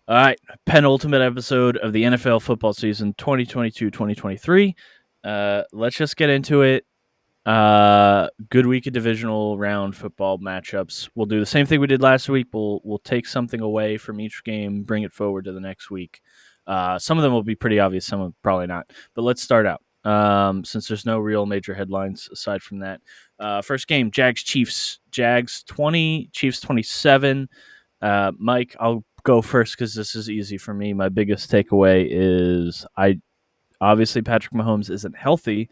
All right, penultimate episode of the NFL football season 2022-2023. Let's just get into it. Good week of divisional round football matchups. We'll do the same thing we did last week. We'll take something away from each game, bring it forward to the next week. Some of them will be pretty obvious, some of them probably not. But let's start out. Since there's no real major headlines aside from that. First game, Jags Chiefs. Jags 20, Chiefs 27. Mike, I'll go first because this is easy for me. My biggest takeaway is obviously Patrick Mahomes isn't healthy.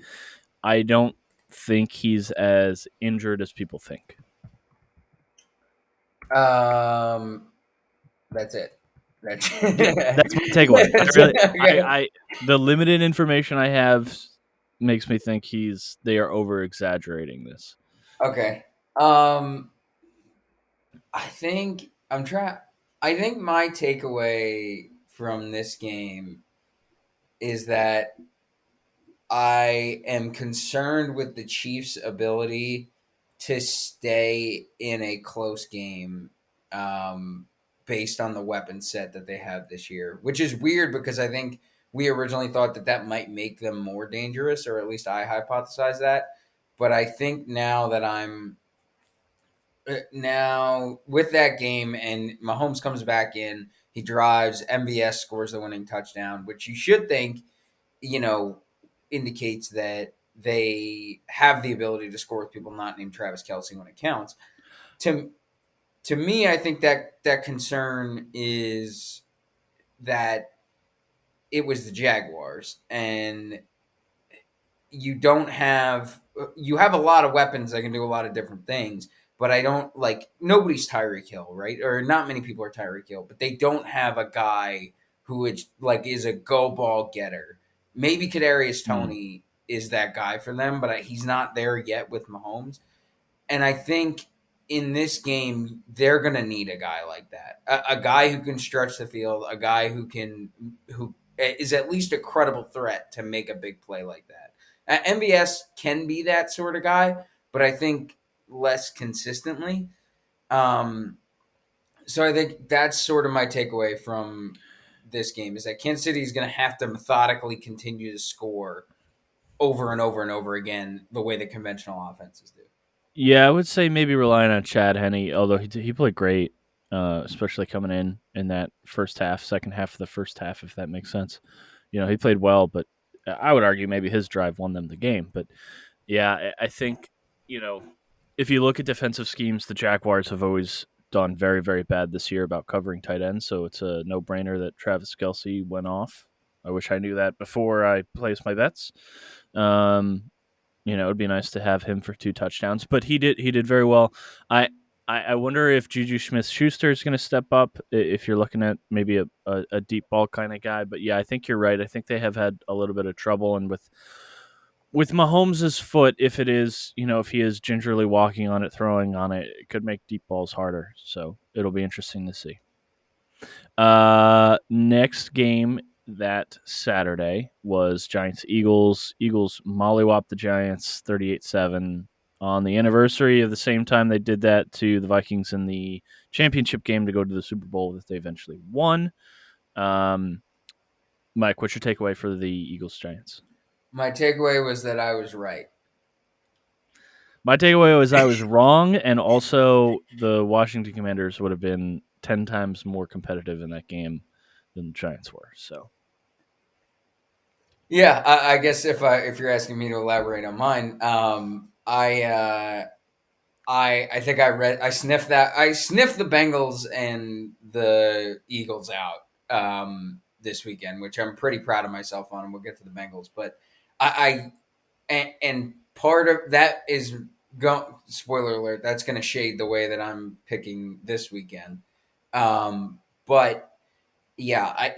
I don't think he's as injured as people think. That's it. That's my takeaway. The limited information I have makes me think they are over exaggerating this. Okay. I think my takeaway from this game is that I am concerned with the Chiefs' ability to stay in a close game based on the weapon set that they have this year, which is weird because I think we originally thought that might make them more dangerous, or at least I hypothesized that. But I think now that now with that game and Mahomes comes back in, he drives, MVS scores the winning touchdown, which you should think, indicates that they have the ability to score with people not named Travis Kelce when it counts. To me, I think that concern is that it was the Jaguars, and you have a lot of weapons that can do a lot of different things. But I don't nobody's Tyreek Hill, right? Or not many people are Tyreek Hill, but they don't have a guy who is a go ball getter. Maybe Kadarius Toney is that guy for them, but he's not there yet with Mahomes. And I think in this game they're going to need a guy like that, a guy who can stretch the field, a guy who is at least a credible threat to make a big play like that. MBS can be that sort of guy, but I think less consistently. So I think that's sort of my takeaway from this game is that Kansas City is going to have to methodically continue to score over and over and over again the way the conventional offenses do. Yeah, I would say maybe relying on Chad Henne, although he played great, especially coming in that first half, second half of the first half, if that makes sense. He played well, but I would argue maybe his drive won them the game. But yeah, I think, if you look at defensive schemes, the Jaguars have always done very, very bad this year about covering tight ends. So it's a no-brainer that Travis Kelce went off. I wish I knew that before I placed my bets. It'd be nice to have him for 2 touchdowns, but he did very well. I wonder if Juju Smith-Schuster is going to step up if you're looking at maybe a deep ball kind of guy. But yeah, I think you're right. I think they have had a little bit of trouble, and with Mahomes' foot, if he is gingerly walking on it, throwing on it, it could make deep balls harder. So it'll be interesting to see. Next game that Saturday was Giants-Eagles. Eagles mollywopped the Giants 38-7 on the anniversary of the same time they did that to the Vikings in the championship game to go to the Super Bowl that they eventually won. Mike, what's your takeaway for the Eagles-Giants? My takeaway was that I was right. My takeaway was I was wrong, and also the Washington Commanders would have been 10 times more competitive in that game than the Giants were. So, yeah, I guess if you're asking me to elaborate on mine, I think I sniffed the Bengals and the Eagles out this weekend, which I'm pretty proud of myself on. And we'll get to the Bengals, but and part of that is spoiler alert. That's going to shade the way that I'm picking this weekend. But yeah,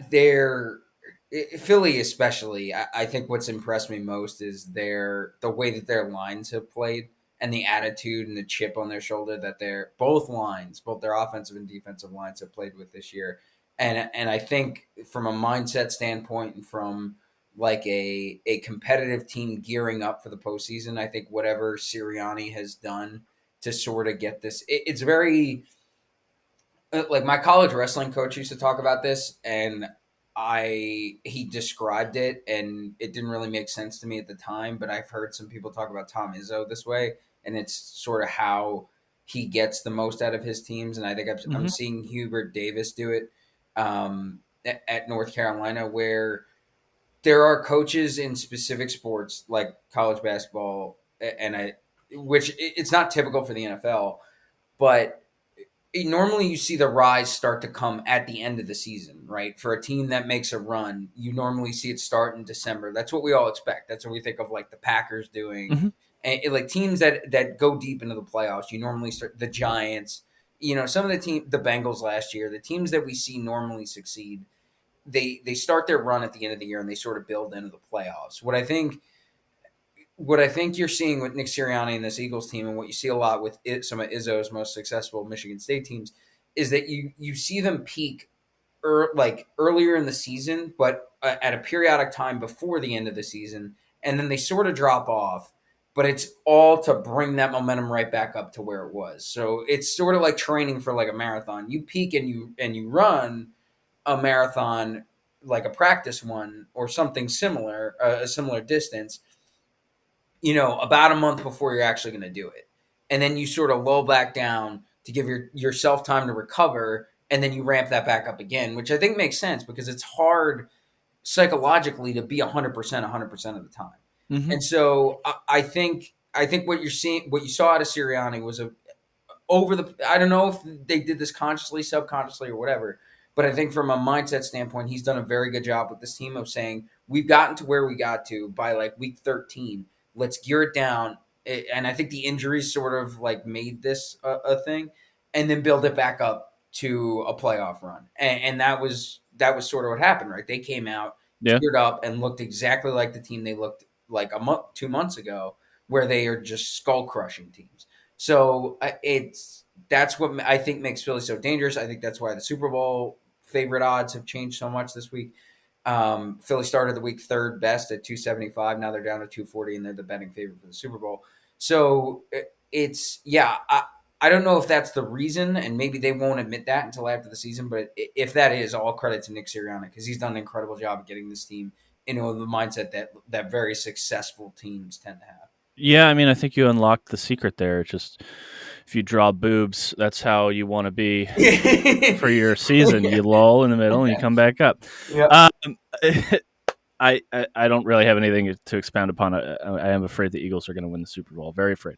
Philly especially. I think what's impressed me most is the way that their lines have played and the attitude and the chip on their shoulder that both their offensive and defensive lines have played with this year. And I think from a mindset standpoint and from a competitive team gearing up for the postseason, I think whatever Sirianni has done to sort of get this, it's very like my college wrestling coach used to talk about this, and he described it, and it didn't really make sense to me at the time. But I've heard some people talk about Tom Izzo this way, and it's sort of how he gets the most out of his teams. And I think I'm Hmm. seeing Hubert Davis do it at North Carolina, where there are coaches in specific sports like college basketball, which it's not typical for the NFL, but normally you see the rise start to come at the end of the season, right? For a team that makes a run, you normally see it start in December. That's what we all expect. That's what we think of like the Packers doing. Hmm. And like teams that go deep into the playoffs, you normally start the Giants, some of the Bengals last year, the teams that we see normally succeed, they start their run at the end of the year and they sort of build into the playoffs. What I think you're seeing with Nick Sirianni and this Eagles team, and what you see a lot with some of Izzo's most successful Michigan State teams, is that you see them peak like earlier in the season, but at a periodic time before the end of the season, and then they sort of drop off. But it's all to bring that momentum right back up to where it was. So it's sort of like training for like a marathon. You peak and you run a marathon like a practice one or something similar, a similar distance, about a month before you're actually going to do it. And then you sort of lull back down to give yourself time to recover. And then you ramp that back up again, which I think makes sense because it's hard psychologically to be 100% 100% of the time. Hmm. And so I think what you saw out of Sirianni was I don't know if they did this consciously, subconsciously, or whatever, but I think from a mindset standpoint, he's done a very good job with this team of saying we've gotten to where we got to by like week 13. Let's gear it down, and I think the injuries sort of like made this a thing, and then build it back up to a playoff run, and that was sort of what happened, right? They came out Yeah. geared up and looked exactly like the team they looked like a month, 2 months ago, where they are just skull crushing teams. So that's what I think makes Philly so dangerous. I think that's why the Super Bowl favorite odds have changed so much this week. Philly started the week third best at 275. Now they're down to 240, and they're the betting favorite for the Super Bowl. So it's yeah. I don't know if that's the reason, and maybe they won't admit that until after the season. But if that is, all credit to Nick Sirianni because he's done an incredible job of getting this team into the mindset that very successful teams tend to have. Yeah, I mean, I think you unlocked the secret there. It's just if you draw boobs, that's how you want to be for your season. Yeah. You lull in the middle and you come back up. Yep. Um, I don't really have anything to expound upon. I am afraid the Eagles are going to win the Super Bowl. Very afraid.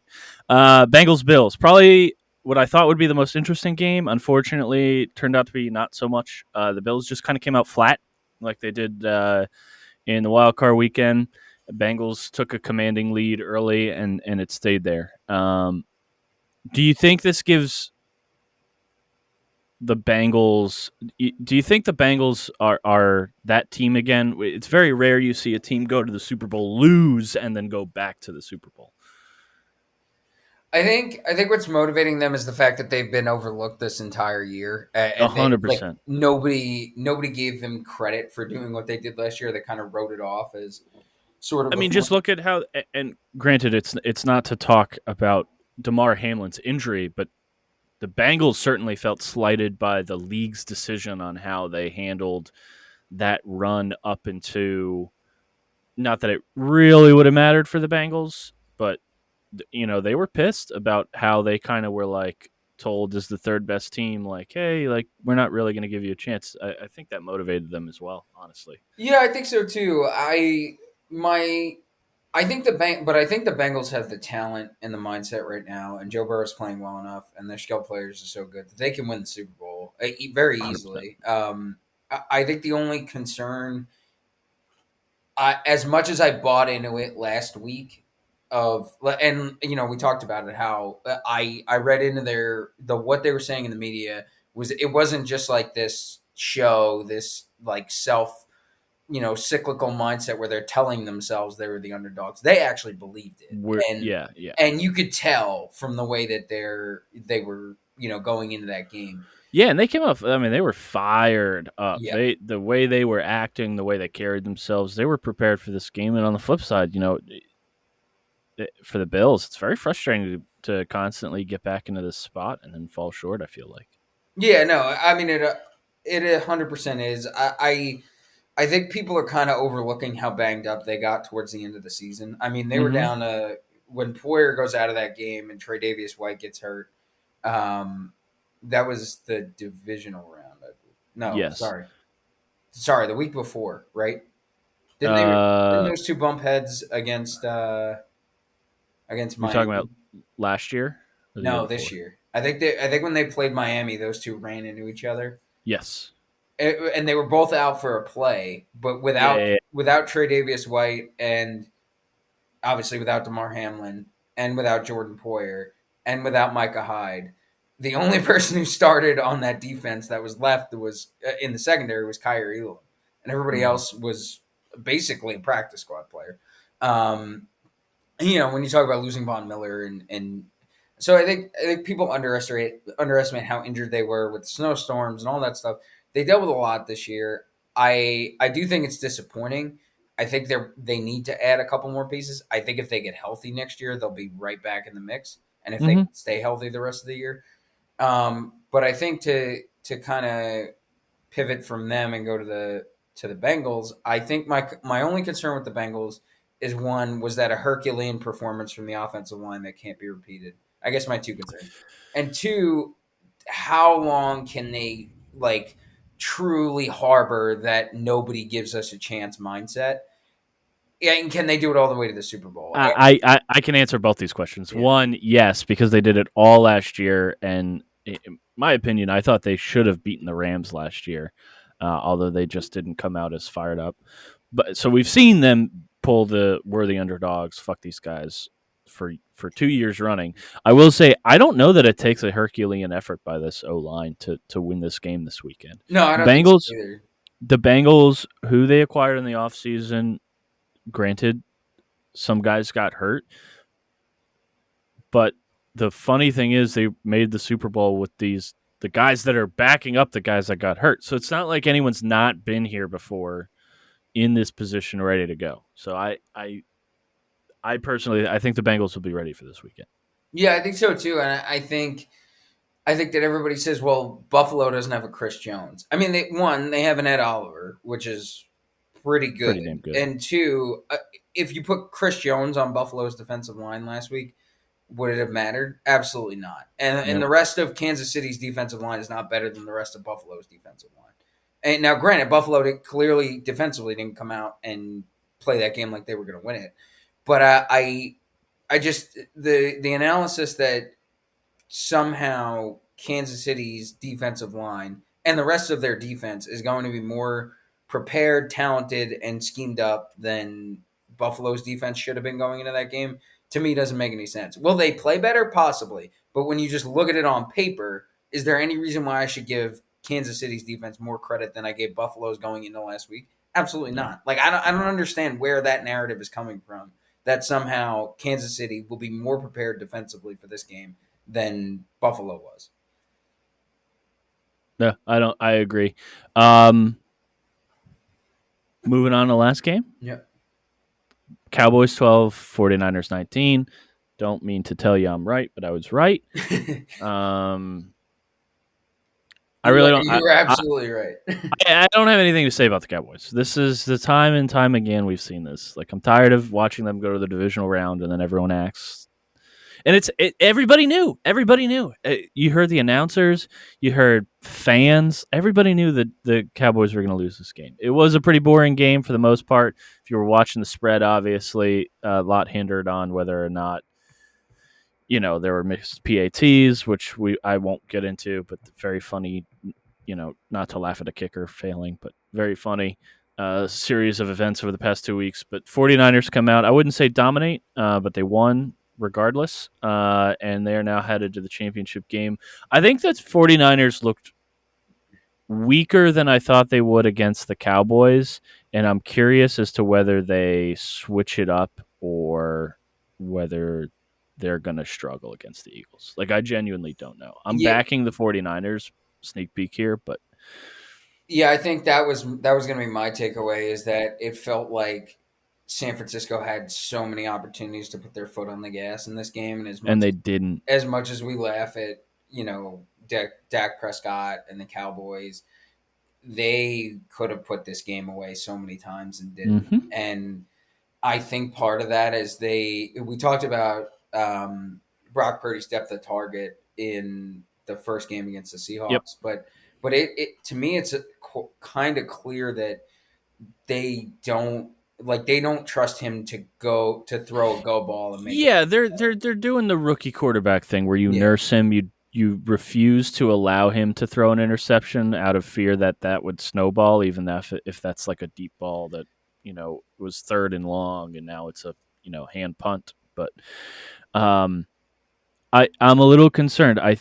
Bengals Bills, probably what I thought would be the most interesting game. Unfortunately, turned out to be not so much. The Bills just kind of came out flat, like they did in the wild card weekend. Bengals took a commanding lead early, and it stayed there. Do you think this gives the Bengals? Do you think the Bengals are that team again? It's very rare you see a team go to the Super Bowl, lose, and then go back to the Super Bowl. I think what's motivating them is the fact that they've been overlooked this entire year, A and they hundred like percent. nobody gave them credit for doing what they did last year. They kind of wrote it off as sort I of a mean, just fluke. look at how. And granted, it's not to talk about Damar Hamlin's injury, but the Bengals certainly felt slighted by the league's decision on how they handled that run up into. Not that it really would have mattered for the Bengals, but they were pissed about how they kind of were like told as the third best team, like, hey, like we're not really going to give you a chance. I think that motivated them as well, honestly. Yeah, I think so too. My I think the Bengals have the talent and the mindset right now, and Joe Burrow's playing well enough, and their skill players are so good that they can win the Super Bowl very 100%. easily. I think the only concern, as much as I bought into it last week, and we talked about it how I read into what they were saying in the media was it wasn't just like this show, this like self cyclical mindset where they're telling themselves they were the underdogs. They actually believed it, and Yeah, yeah. and you could tell from the way that they were going into that game. Yeah, and they came off. I mean, they were fired up. Yeah, The way they were acting, the way they carried themselves, they were prepared for this game. And on the flip side, for the Bills, it's very frustrating to constantly get back into this spot and then fall short. I feel like. Yeah, no, I mean it 100% is. I think people are kind of overlooking how banged up they got towards the end of the season. I mean, they were Mm-hmm. down when Poyer goes out of that game and Tre'Davious White gets hurt. Um, that was the divisional round. No, Yes. sorry, the week before, right? Didn't Uh, those two bump heads against you're talking about Miami? last year or the year No, this before? year. I think when they played Miami, those two ran into each other, Yes. and they were both out for a play, but Yeah, yeah, without Tre'Davious White and obviously without DeMar Hamlin and without Jordan Poyer and without Micah Hyde. The only person who started on that defense that was left was in the secondary was Kyrie Elam, and everybody yeah. Mhm. else was basically a practice squad player. Um, when you talk about losing Von Miller and so I think people underestimate how injured they were with snowstorms and all that stuff. They dealt with a lot this year. I do think it's disappointing. I think they need to add a couple more pieces. I think if they get healthy next year, they'll be right back in the mix. And if they Mhm. stay healthy the rest of the year, but I think to kind of pivot from them and go to the Bengals, I think my only concern with the Bengals is one was that a Herculean performance from the offensive line that can't be repeated. I guess my two concerns. And two, how long can they like truly harbor that nobody gives us a chance mindset? Yeah, and can they do it all the way to the Super Bowl? I can answer both these questions. Yeah. One, yes, because they did it all last year, and in my opinion, I thought they should have beaten the Rams last year, although they just didn't come out as fired up. But so we've seen them pull the worthy underdogs, fuck these guys for 2 years running. I will say I don't know that it takes a Herculean effort by this O line to win this game this weekend. No, I The don't think so Bengals, either. the Bengals, who they acquired in the offseason, granted, some guys got hurt, but the funny thing is they made the Super Bowl with the guys that are backing up the guys that got hurt. So it's not like anyone's not been here before in this position ready to go. So I personally I think the Bengals will be ready for this weekend. Yeah, I think so too. And I think that everybody says, well, Buffalo doesn't have a Chris Jones. I mean, they have an Ed Oliver, which is pretty good, Pretty damn good. and two, if you put Chris Jones on Buffalo's defensive line last week, would it have mattered? Absolutely not. And Nope. the rest of Kansas City's defensive line is not better than the rest of Buffalo's defensive line. And now, granted, Buffalo clearly defensively didn't come out and play that game like they were going to win it, but I just the analysis that somehow Kansas City's defensive line and the rest of their defense is going to be more prepared, talented, and schemed up than Buffalo's defense should have been going into that game, to me doesn't make any sense. Will they play better? Possibly. But when you just look at it on paper, is there any reason why I should give Kansas City's defense more credit than I gave Buffalo's going into last week? Absolutely No. not. Like I don't understand where that narrative is coming from. That somehow Kansas City will be more prepared defensively for this game than Buffalo was. No, I don't I agree. Um moving on to last game. Yeah. Cowboys 12, 49ers 19. Don't mean to tell you I'm right, but I was right. Um I really don't. You were absolutely right. I don't have anything to say about the Cowboys. This is the time and time again we've seen this. Like I'm tired of watching them go to the divisional round and then everyone acts. And everybody knew. Everybody knew. You heard the announcers. You heard fans. Everybody knew that the Cowboys were going to lose this game. It was a pretty boring game for the most part. If you were watching the spread, obviously a lot hindered on whether or not there were mixed PATs, which I won't get into, but very funny. Not to laugh at a kicker failing, but very funny series of events over the past 2 weeks. But 49ers come out. I wouldn't say dominate, but they won regardless, and they are now headed to the championship game. I think that 49ers looked weaker than I thought they would against the Cowboys, and I'm curious as to whether they switch it up or whether they're going to struggle against the Eagles. Like, I genuinely don't know. I'm Yeah, backing the 49ers, sneak peek here, but yeah. I think that was going to be my takeaway is that it felt like San Francisco had so many opportunities to put their foot on the gas in this game, and and they didn't. as much as we laugh at Dak Prescott and the Cowboys, they could have put this game away so many times and didn't. Hmm. And I think part of that is we talked about Brock Purdy's depth of target in the first game against the Yep. Seahawks, but it to me it's kind of clear that they don't trust him to throw a go ball and make it. Yeah, they're doing the rookie quarterback thing where you Yeah. nurse him, you refuse to allow him to throw an interception out of fear that that would snowball, even if that's like a deep ball that was third and long, and now it's a hand punt. But um, I'm a little concerned. I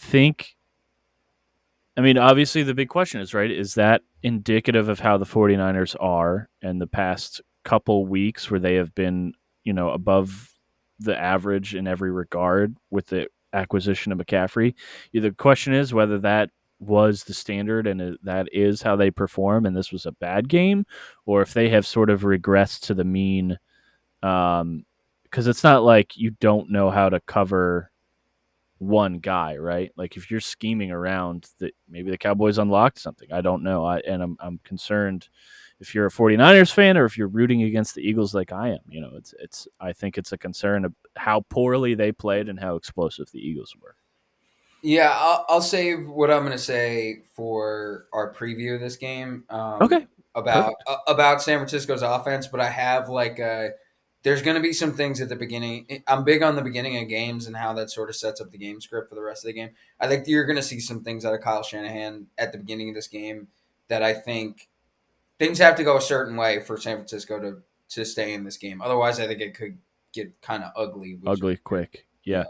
mean, obviously, the big question is, right, is that indicative of how the 49ers are in the past couple weeks where they have been, above the average in every regard with the acquisition of McCaffrey? The question is whether that was the standard and that is how they perform, and this was a bad game, or if they have sort of regressed to the mean. Because it's not like you don't know how to cover one guy, right? Like if you're scheming around that, maybe the Cowboys unlocked something. I don't know. I'm concerned if you're a 49ers fan or if you're rooting against the Eagles like I am. It's I think it's a concern of how poorly they played and how explosive the Eagles were. Yeah, I'll save what I'm going to say for our preview of this game Okay, about perfect. about San Francisco's offense. But I have there's going to be some things at the beginning. I'm big on the beginning of games and how that sort of sets up the game script for the rest of the game. I think you're going to see some things out of Kyle Shanahan at the beginning of this game that I think things have to go a certain way for San Francisco to stay in this game. Otherwise, I think it could get kind of ugly. Which Ugly quick. yeah, Yeah.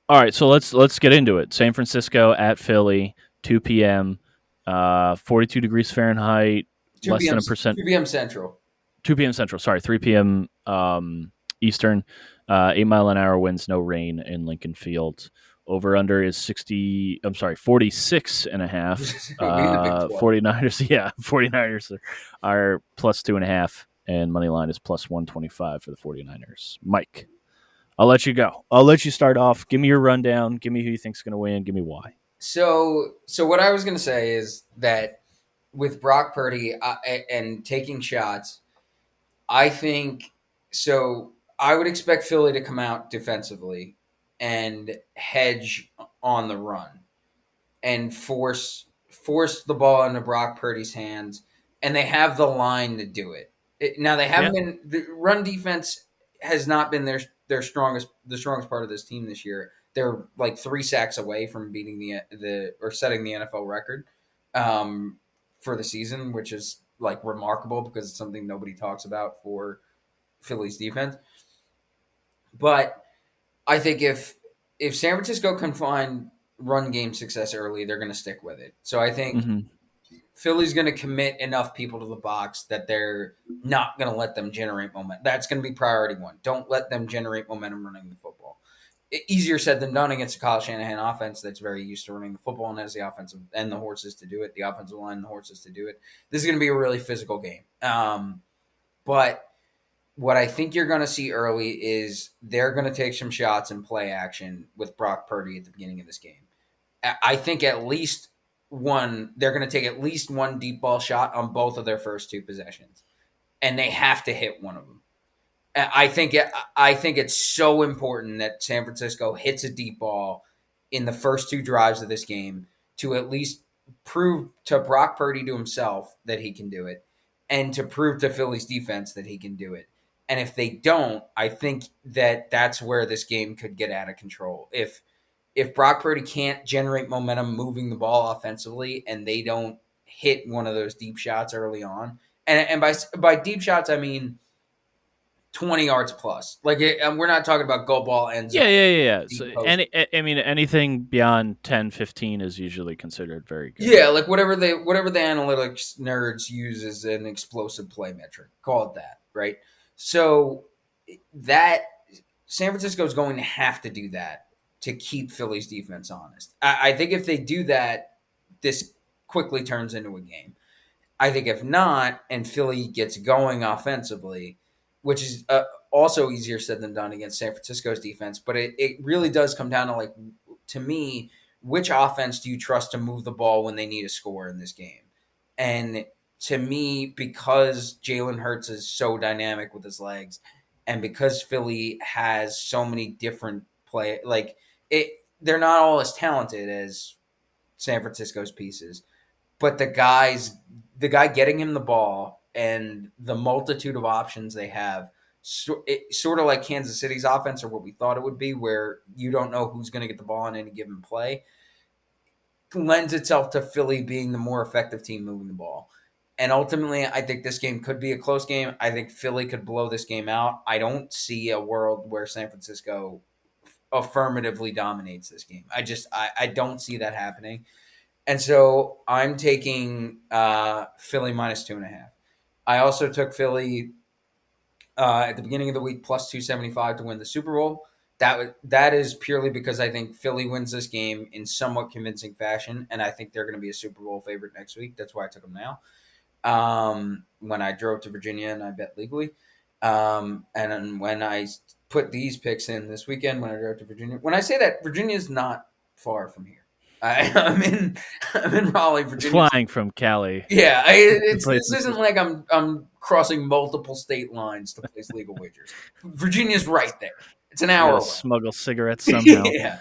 All right, so let's get into it. San Francisco at Philly, 2 p.m. 42 degrees Fahrenheit, two less than p.m. a percent 2 p.m. Central. 2 p.m. Central. Sorry, 3 p.m. Eastern. 8 mile an hour winds, no rain in Lincoln Field. Over under is 60. I'm sorry, 46 and a half. We in the Big 12. 49ers, yeah, 49ers are plus 2.5, and money line is plus 125 for the 49ers. Mike, I'll let you go. I'll let you start off. Give me your rundown. Give me who you think's going to win. Give me why. So what I was going to say is that with Brock Purdy and taking shots, I think so. I would expect Philly to come out defensively and hedge on the run and force the ball into Brock Purdy's hands, and they have the line to do it. Now they Yeah. haven't been the run defense has not been their strongest part of this team this year. They're like 3 sacks away from beating the or setting the NFL record for the season, which is like remarkable because it's something nobody talks about for Philly's defense. But I think if San Francisco can find run game success early, they're going to stick with it. So I think Mm-hmm. Philly's going to commit enough people to the box that they're not going to let them generate momentum. That's going to be priority one. Don't let them generate momentum running the football. Easier said than done against a Kyle Shanahan offense that's very used to running the football and has the offensive and the horses to do it, the offensive line and the horses to do it. This is going to be a really physical game. But what I think you're going to see early is they're going to take some shots and play action with Brock Purdy at the beginning of this game. I think at least one, they're going to take at least one deep ball shot on both of their first two possessions, and they have to hit one of them. I think it's so important that San Francisco hits a deep ball in the first two drives of this game to at least prove to Brock Purdy to himself that he can do it, and to prove to Philly's defense that he can do it. And if they don't, I think that's where this game could get out of control. If Brock Purdy can't generate momentum moving the ball offensively, and they don't hit one of those deep shots early on, and by deep shots I mean 20 yards plus. And we're not talking about go ball end zone. Yeah. So Deep post. I mean, anything beyond 10, 15 is usually considered very good. Yeah, like whatever the analytics nerds use as an explosive play metric. Call it that, right? So that San Francisco is going to have to do that to keep Philly's defense honest. I think if they do that, this quickly turns into a game. I think if not, and Philly gets going offensively, which is also easier said than done against San Francisco's defense, but it really does come down to to me, which offense do you trust to move the ball when they need a score in this game? And to me, because Jalen Hurts is so dynamic with his legs, and because Philly has so many different they're not all as talented as San Francisco's pieces, but the guy getting him the ball and the multitude of options they have, sort of like Kansas City's offense or what we thought it would be, where you don't know who's going to get the ball on any given play, lends itself to Philly being the more effective team moving the ball. And ultimately, I think this game could be a close game. I think Philly could blow this game out. I don't see a world where San Francisco affirmatively dominates this game. I don't see that happening. And so I'm taking Philly minus 2.5. I also took Philly at the beginning of the week plus 275 to win the Super Bowl. That is purely because I think Philly wins this game in somewhat convincing fashion, and I think they're going to be a Super Bowl favorite next week. That's why I took them now. When I drove to Virginia and I bet legally, and then when I put these picks in this weekend when I drove to Virginia. When I say that, Virginia is not far from here. I'm in Raleigh, Virginia. Flying from Cali. Yeah, this isn't like I'm crossing multiple state lines to place legal wagers. Virginia's right there. It's an hour away. Smuggle cigarettes somehow. Yeah.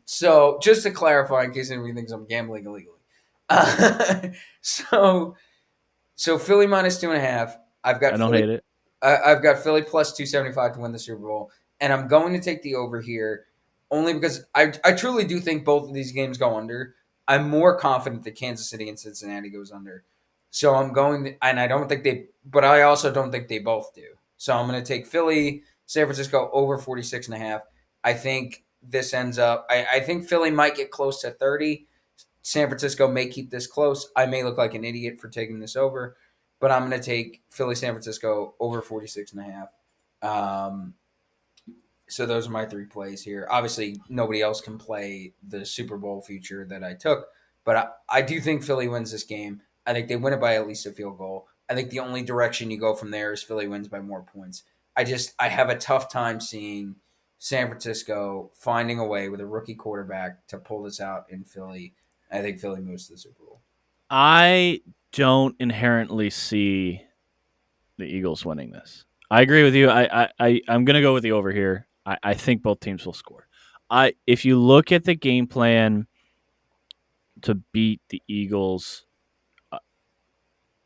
So just to clarify, in case anybody thinks I'm gambling illegally, so Philly minus 2.5. I don't hate it. I've got Philly plus 275 to win the Super Bowl, and I'm going to take the over here only because I truly do think both of these games go under. I'm more confident that Kansas City and Cincinnati goes under. So I'm going to, and I don't think but I also don't think they both do. So I'm going to take Philly, San Francisco over 46.5. I think this ends up, I think Philly might get close to 30. San Francisco may keep this close. I may look like an idiot for taking this over, but I'm going to take Philly, San Francisco over 46.5. So those are my three plays here. Obviously, nobody else can play the Super Bowl future that I took, but I do think Philly wins this game. I think they win it by at least a field goal. I think the only direction you go from there is Philly wins by more points. I have a tough time seeing San Francisco finding a way with a rookie quarterback to pull this out in Philly. I think Philly moves to the Super Bowl. I don't inherently see the Eagles winning this. I agree with you. I'm going to go with the over here. I think both teams will score. If you look at the game plan to beat the Eagles,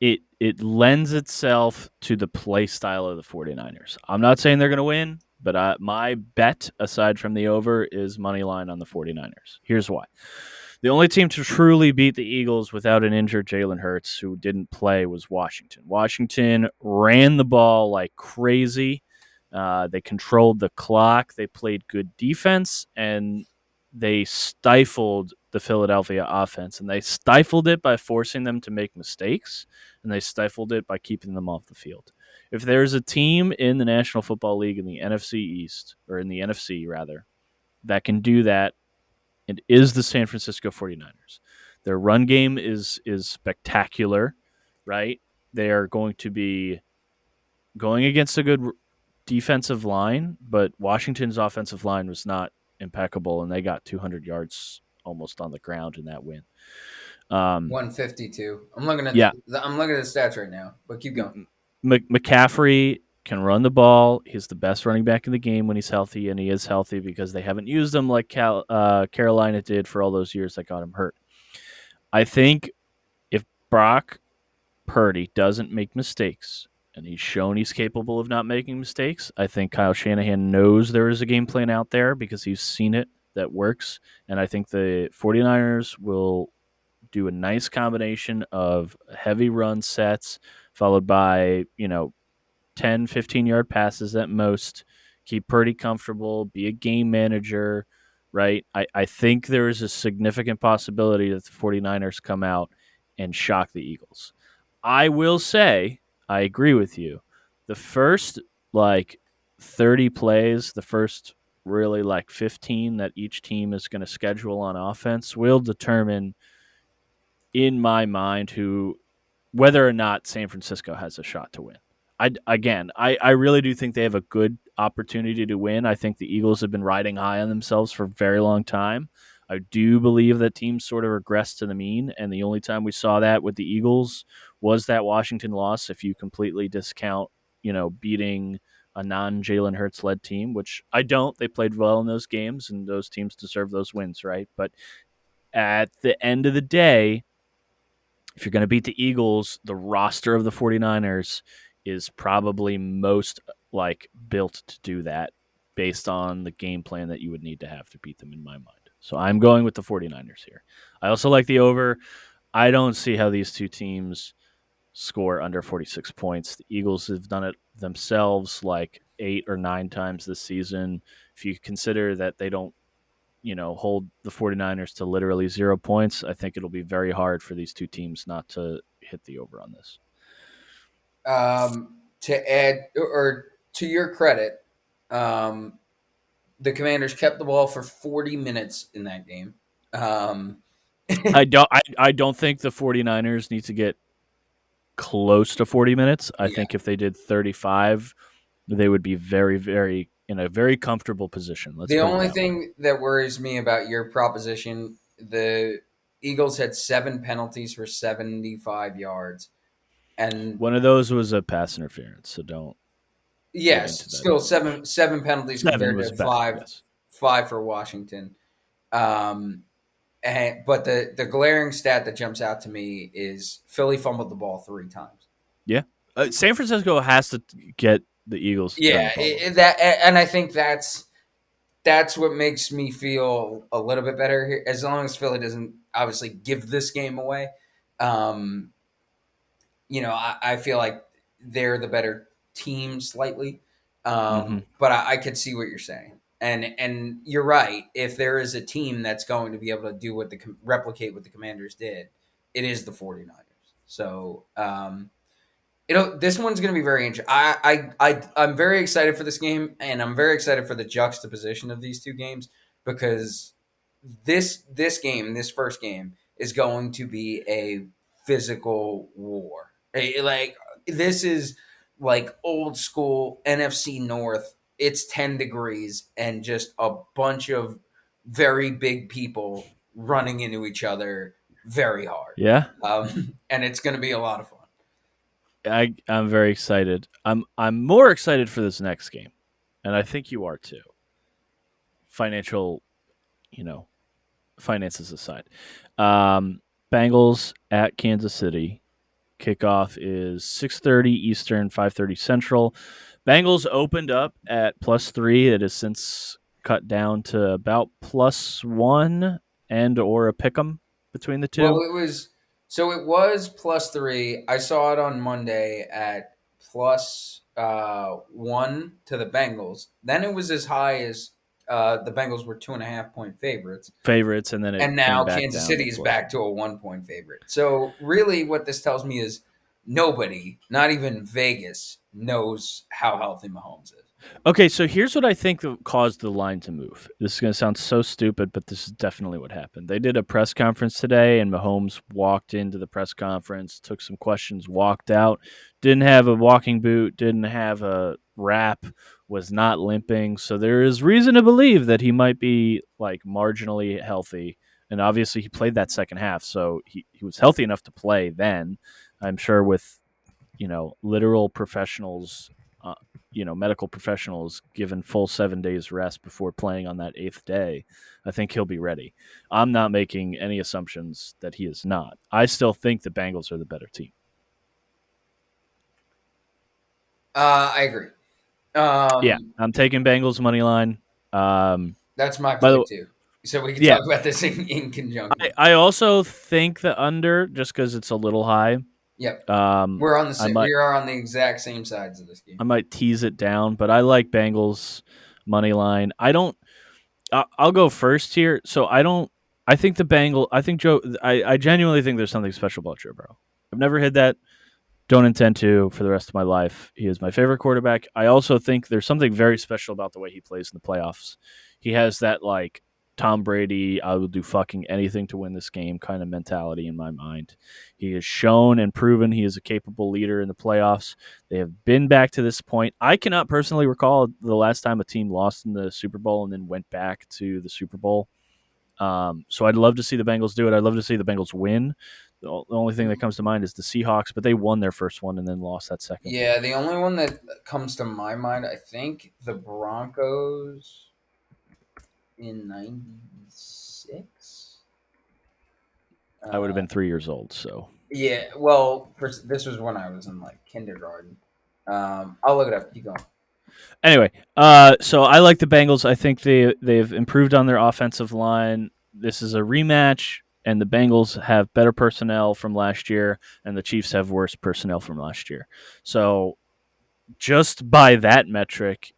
it lends itself to the play style of the 49ers. I'm not saying they're going to win, but my bet, aside from the over, is money line on the 49ers. Here's why. The only team to truly beat the Eagles without an injured Jalen Hurts, who didn't play, was Washington. Washington ran the ball like crazy. They controlled the clock. They played good defense, and they stifled the Philadelphia offense. And they stifled it by forcing them to make mistakes, and they stifled it by keeping them off the field. If there's a team in the National Football League in the NFC East, or in the NFC rather, that can do that, it is the San Francisco 49ers. Their run game is spectacular, right? They are going to be going against a good defensive line, but Washington's offensive line was not impeccable, and they got 200 yards almost on the ground in that win. 152. I'm looking at the stats right now, but keep going. McCaffrey can run the ball. He's the best running back in the game when he's healthy, and he is healthy because they haven't used him like Carolina did for all those years that got him hurt. I think if Brock Purdy doesn't make mistakes, and he's shown he's capable of not making mistakes, I think Kyle Shanahan knows there is a game plan out there because he's seen it that works, and I think the 49ers will do a nice combination of heavy run sets followed by, 10, 15-yard passes at most, keep Purdy comfortable, be a game manager, right? I think there is a significant possibility that the 49ers come out and shock the Eagles. I will say, I agree with you. The first, 30 plays, the first really 15 that each team is going to schedule on offense will determine, in my mind, whether or not San Francisco has a shot to win. I really do think they have a good opportunity to win. I think the Eagles have been riding high on themselves for a very long time. I do believe that teams sort of regress to the mean, and the only time we saw that with the Eagles was that Washington loss. If you completely discount, beating a non-Jalen Hurts led team, which I don't. They played well in those games, and those teams deserve those wins, right? But at the end of the day, if you're going to beat the Eagles, the roster of the 49ers is probably most built to do that based on the game plan that you would need to have to beat them in my mind. So I'm going with the 49ers here. I also like the over. I don't see how these two teams score under 46 points. The Eagles have done it themselves 8 or 9 times this season. If you consider that they don't hold the 49ers to literally 0 points, I think it'll be very hard for these two teams not to hit the over on this. To add, or to your credit, the Commanders kept the ball for 40 minutes in that game. I don't think the 49ers need to get close to 40 minutes. I think if they did 35, they would be very, very in a very comfortable position. The only thing that worries me about your proposition, the Eagles had 7 penalties for 75 yards. And one of those was a pass interference, so don't. Yes, still seven penalties compared to five for Washington. But the glaring stat that jumps out to me is Philly fumbled the ball 3 times. Yeah, San Francisco has to get the Eagles. Yeah, and I think that's what makes me feel a little bit better here. As long as Philly doesn't obviously give this game away, I feel like they're the better team slightly. But I could see what you're saying, and you're right. If there is a team that's going to be able to do replicate what the Commanders did, it is the 49ers. So this one's going to be very interesting. I'm very excited for this game, and I'm very excited for the juxtaposition of these two games, because this first game is going to be a physical war. This is like old school NFC North. It's 10 degrees and just a bunch of very big people running into each other very hard. Yeah. And it's going to be a lot of fun. I'm very excited. I'm more excited for this next game, and I think you are too. Finances aside. Bengals at Kansas City. Kickoff is 6:30 Eastern, 5:30 Central. Bengals opened up at +3. It has since cut down to about +1 and or a pick'em between the two. Well, it was +3. I saw it on Monday at +1 to the Bengals. Then it was as high as the Bengals were 2.5-point favorites. And now Kansas City is back to a 1-point favorite. So really, what this tells me is nobody, not even Vegas, knows how healthy Mahomes is. Okay, so here's what I think caused the line to move. This is going to sound so stupid, but this is definitely what happened. They did a press conference today, and Mahomes walked into the press conference, took some questions, walked out, didn't have a walking boot, didn't have a wrap, was not limping. So there is reason to believe that he might be marginally healthy. And obviously he played that second half, so he was healthy enough to play then. I'm sure with, literal professionals, medical professionals given full 7 days rest before playing on that 8th day, I think he'll be ready. I'm not making any assumptions that he is not. I still think the Bengals are the better team. I agree. I'm taking Bengals money line. That's my pick too. So we can talk about this in conjunction. I also think the under, just because it's a little high. Yep. We're on the same. We are on the exact same sides of this game. I might tease it down, but I like Bengals money line. I'll go first here. So I think the Bengals. I think Joe. I genuinely think there's something special about Joe Burrow. I've never hit that. Don't intend to for the rest of my life. He is my favorite quarterback. I also think there's something very special about the way he plays in the playoffs. He has that Tom Brady, I will do fucking anything to win this game kind of mentality in my mind. He has shown and proven he is a capable leader in the playoffs. They have been back to this point. I cannot personally recall the last time a team lost in the Super Bowl and then went back to the Super Bowl. So I'd love to see the Bengals do it. I'd love to see the Bengals win. The only thing that comes to mind is the Seahawks, but they won their first one and then lost that second one. Yeah, the only one that comes to my mind, I think the Broncos in '96. I would have been 3 years old. So Yeah, well, this was when I was in like kindergarten. I'll look it up. Keep going. anyway, so I like the Bengals. I think they've improved on their offensive line. This is a rematch, and the Bengals have better personnel from last year, and the Chiefs have worse personnel from last year. So just by that metric,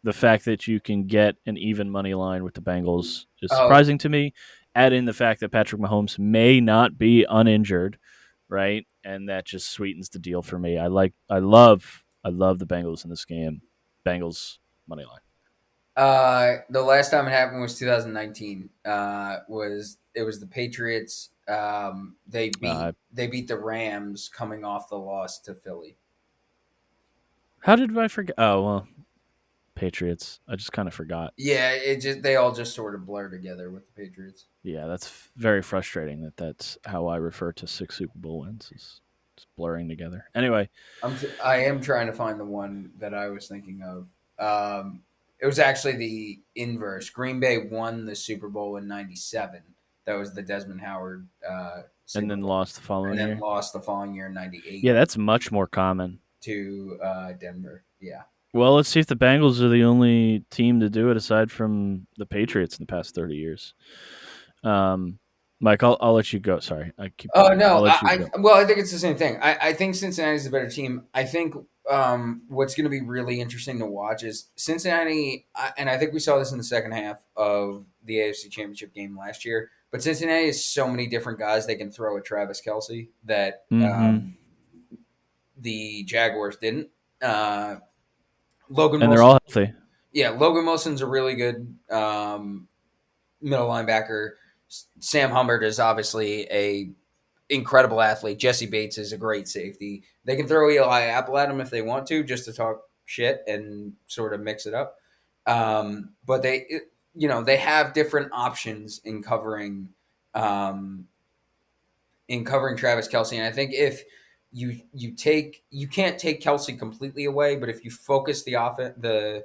the fact that you can get an even money line with the Bengals is Oh, surprising to me. Add in the fact that Patrick Mahomes may not be uninjured, right? And that just sweetens the deal for me. I love the Bengals in this game. Bengals money line. the last time it happened was 2019. Was the Patriots? Uh, They beat the Rams coming off the loss to Philly. how did I forget? Oh well, Patriots. I just kind of forgot. Yeah, they all just sort of blur together with the Patriots. Yeah, that's very frustrating. That's how I refer to 6 Super Bowl wins. Is just blurring together. Anyway, I am trying to find the one that I was thinking of. It was actually the inverse. Green Bay won the Super Bowl in '97. That was the Desmond Howard and Super then Bowl, lost the and following then year. lost the following year in '98 Yeah, that's much more common. to Denver. Yeah. Well, let's see if the Bengals are the only team to do it aside from the Patriots in the past 30 years. Um, Mike, I'll let you go. Sorry, I keep Oh cutting you. I'll no, let you go. well, I think it's the same thing. I think Cincinnati's a better team. I think what's going to be really interesting to watch is Cincinnati, and I think we saw this in the second half of the AFC Championship game last year. But Cincinnati has so many different guys they can throw at Travis Kelsey that Mm-hmm. the Jaguars didn't. Uh, Logan And they're Wilson, all healthy. yeah, Logan Wilson's a really good middle linebacker. Sam Hubbard is obviously a incredible athlete. Jesse Bates is a great safety. They can throw Eli Apple at him if they want to, just to talk shit and sort of mix it up. But they have different options um, in covering Travis Kelsey. And I think if you can't take Kelsey completely away, but if you focus the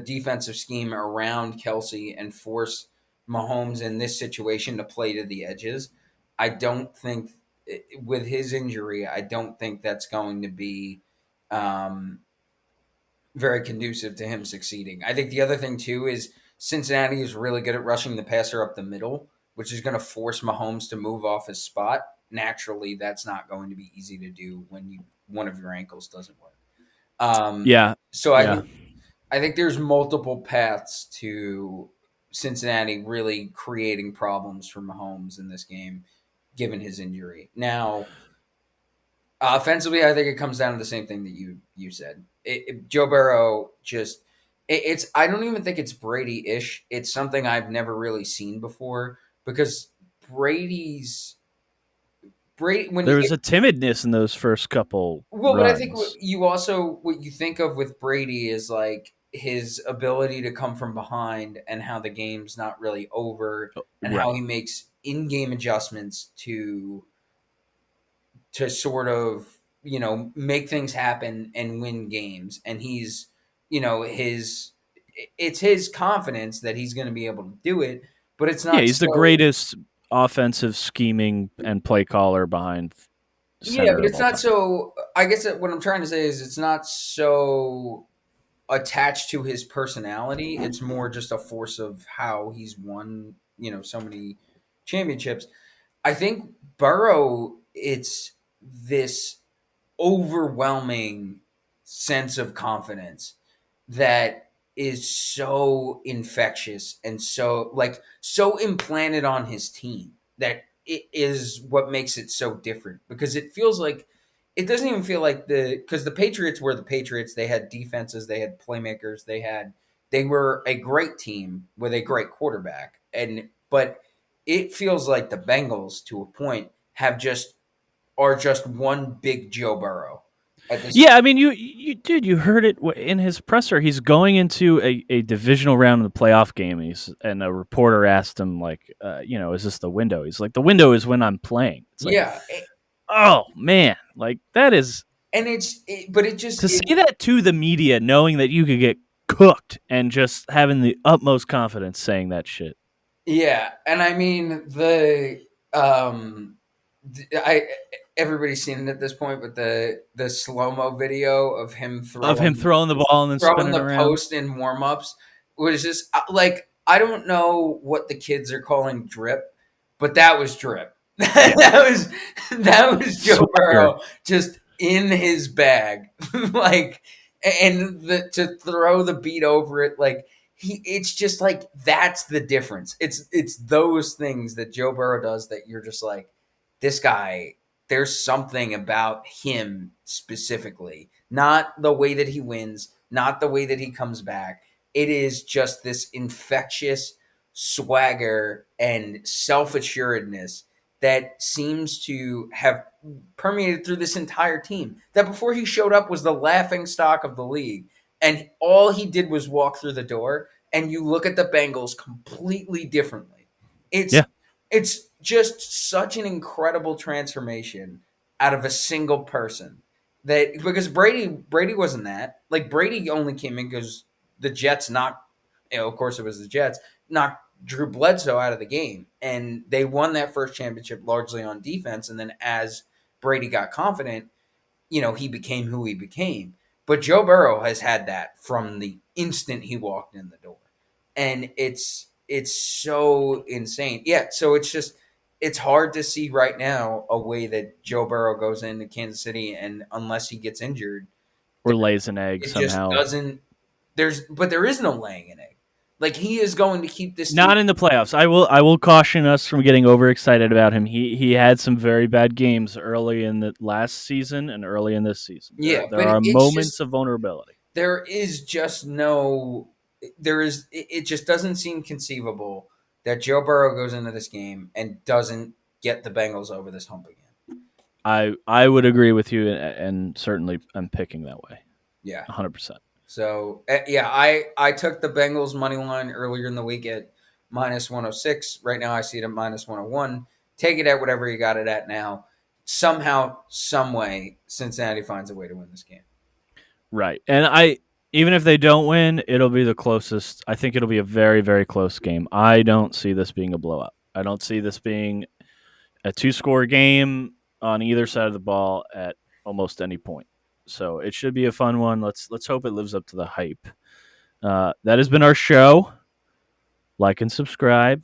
defensive scheme around Kelsey and force Mahomes in this situation to play to the edges, I don't think with his injury, I don't think that's going to be um, very conducive to him succeeding. I think the other thing too is Cincinnati is really good at rushing the passer up the middle, which is going to force Mahomes to move off his spot. Naturally, that's not going to be easy to do when one of your ankles doesn't work. Um, Yeah, so yeah. I think there's multiple paths to Cincinnati really creating problems for Mahomes in this game, given his injury. Now, offensively, I think it comes down to the same thing that you said. Joe Burrow just it's I don't even think it's Brady ish. It's something I've never really seen before because Brady's Brady when There you was a timidness in those first couple well, but I think runs. what you think of with Brady is like his ability to come from behind and how the game's not really over and how Right. he makes in-game adjustments to sort of make things happen and win games. And he's his it's his confidence that he's going to be able to do it, but it's Yeah, not he's the so. greatest offensive scheming and play caller behind Yeah, center but of it's all not time. so. I guess that what I'm trying to say is it's not so attached to his personality. It's more just a force of how he's won, so many championships. I think Burrow, it's this overwhelming sense of confidence that is so infectious and so implanted on his team that it is what makes it so different because it feels like it doesn't even feel like because the Patriots were the Patriots. They had defenses, they had playmakers, they were a great team with a great quarterback. But it feels like the Bengals to a point have just are just one big Joe Burrow. at this. Yeah, I mean, dude, you heard it in his presser. He's going into a divisional round of the playoff game, and a reporter asked him, like, is this the window? He's like, the window is when I'm playing. It's like, Yeah, oh man, like that is and but it to just say that to the media, knowing that you could get cooked, and just having the utmost confidence saying that shit. yeah, and I mean I everybody's seen it at this point, but the slow mo video of him Of him throwing the ball and then throwing spinning the around. post in warm ups was just like, I don't know what the kids are calling drip, but that was drip. that was Joe Swagger. Burrow just in his bag, like, and to throw the beat over it, like it's just like, that's the difference. It's those things that Joe Burrow does that you're just like, this guy, there's something about him specifically, not the way that he wins, not the way that he comes back. It is just this infectious swagger and self-assuredness that seems to have permeated through this entire team, that before he showed up was the laughing stock of the league, and all he did was walk through the door, and you look at the Bengals completely differently. It's Yeah. it's just such an incredible transformation out of a single person, that because Brady wasn't that. Like, Brady only came in because the Jets knocked, of course it was the Jets, knocked Drew Bledsoe out of the game, and they won that first championship largely on defense. And then as Brady got confident, he became who he became. But Joe Burrow has had that from the instant he walked in the door, and it's so insane. Yeah, so it's hard to see right now a way that Joe Burrow goes into Kansas City, and unless he gets injured, Or lays an egg it just somehow. doesn't. But there is no laying an egg. Like, he is going to keep this Not team. in the playoffs. I will caution us from getting overexcited about him. He had some very bad games early in the last season and early in this season. Yeah, There but are it's moments just, of vulnerability. there is just no. There is. It just doesn't seem conceivable that Joe Burrow goes into this game and doesn't get the Bengals over this hump again. I would agree with you, and certainly I'm picking that way. Yeah. 100%. So yeah, I took the Bengals money line earlier in the week at -106. Right now I see it at -101. Take it at whatever you got it at now. Somehow, some way, Cincinnati finds a way to win this game. Right. And even if they don't win, it'll be the closest. I think it'll be a very, very close game. I don't see this being a blowout. I don't see this being a 2-score game on either side of the ball at almost any point. So it should be a fun one. Let's hope it lives up to the hype. That has been our show. Like and subscribe.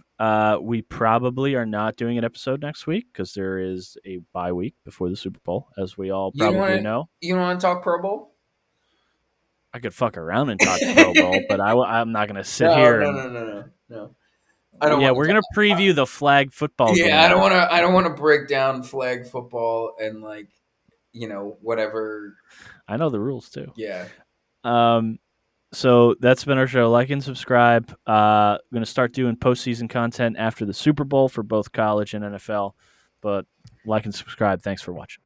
We probably are not doing an episode next week because there is a bye week before the Super Bowl, as we all probably know. You want to talk Pro Bowl? I could fuck around and talk Pro Bowl, but I'm not going to sit here. No. I don't. Yeah, we're going to preview the flag football game. Yeah, I don't want to break down flag football and, like, whatever. I know the rules too. Yeah. So that's been our show. Like and subscribe. I'm going to start doing postseason content after the Super Bowl for both college and NFL. But like and subscribe. Thanks for watching.